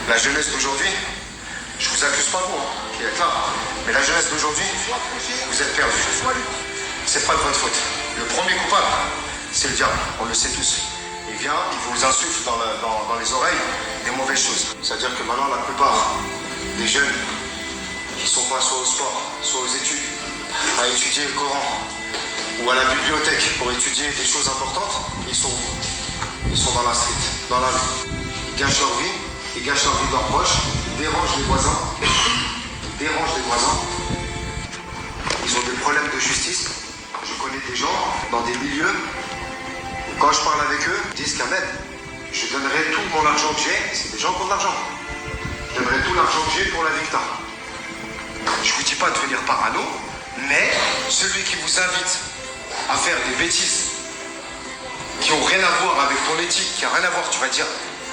La jeunesse d'aujourd'hui, je vous accuse pas vous, qui êtes là, mais la jeunesse d'aujourd'hui, vous êtes perdus. C'est pas de votre faute. Le premier coupable, c'est le diable, on le sait tous. Il vient, il vous insuffle dans les oreilles des mauvaises choses. C'est-à-dire que maintenant, la plupart des jeunes qui sont pas soit au sport, soit aux études, à étudier le Coran, ou à la bibliothèque pour étudier des choses importantes, ils sont dans la street, dans la rue. Ils gâchent leur vie, ils gâchent leur vie de leurs proches, ils dérangent les voisins, ils ont des problèmes de justice. Je connais des gens dans des milieux où quand je parle avec eux, ils disent qu'Ahmed, je donnerai tout mon argent que j'ai, c'est des gens qui ont de l'argent. Je donnerai tout l'argent que j'ai pour la victoire. Je vous dis pas de devenir parano, mais celui qui vous invite à faire des bêtises qui ont rien à voir avec ton éthique, qui a rien à voir, tu vas dire,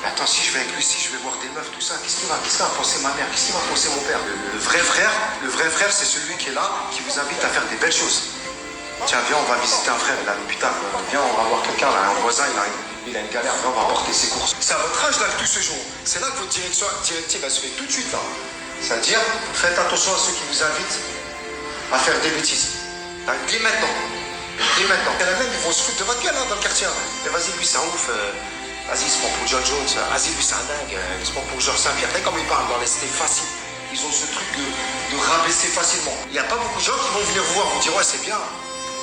mais attends, si je vais avec lui, si je vais voir des meufs, tout ça, qu'est-ce qu'il va penser ma mère, qu'est-ce qu'il va penser mon père? Le vrai frère, c'est celui qui est là, qui vous invite à faire des belles choses. Tiens, viens, on va visiter un frère, il est à l'hôpital. Viens, on va voir quelqu'un, là, un voisin, il a une galère, viens, on va porter ses courses. C'est à votre âge, là, tout ce jour. C'est là que votre directive, elle se fait tout de suite, là. C'est-à-dire, faites attention à ceux qui vous invitent à faire des bêtises. Dès maintenant. Dès maintenant. Il y en a même, ils vont se foutre de votre gueule, hein, dans le quartier. Mais vas-y, lui, c'est un ouf. Vas-y, il se prend pour John Jones. Vas-y, lui, c'est un dingue. Il se prend pour Georges Saint-Pierre. Regardez comme ils parlent dans les cités faciles. Ils ont ce truc de rabaisser facilement. Il n'y a pas beaucoup de gens qui vont venir vous voir, vous dire, ouais, c'est bien.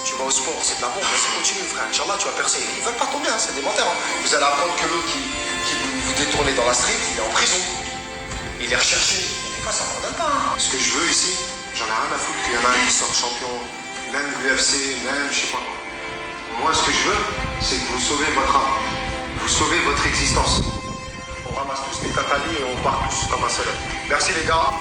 Tu vas au sport, c'est de la bombe, vas-y, continue, frère. Inch'Allah, tu vas percer. Ils veulent pas tomber, hein, c'est des menteurs. Hein. Vous allez apprendre que l'autre qui vous détournez dans la street, il est en prison. Il est recherché. Des fois, ça ne pardonne pas. Hein. Ce que je veux ici, j'en ai rien à foutre qu'il y en a un qui sort champion, même l'UFC, même je sais pas quoi. Moi, ce que je veux, c'est que vous sauvez votre âme. Vous sauvez votre existence. On ramasse tous les tatalis et on part tous comme un seul homme. Merci les gars.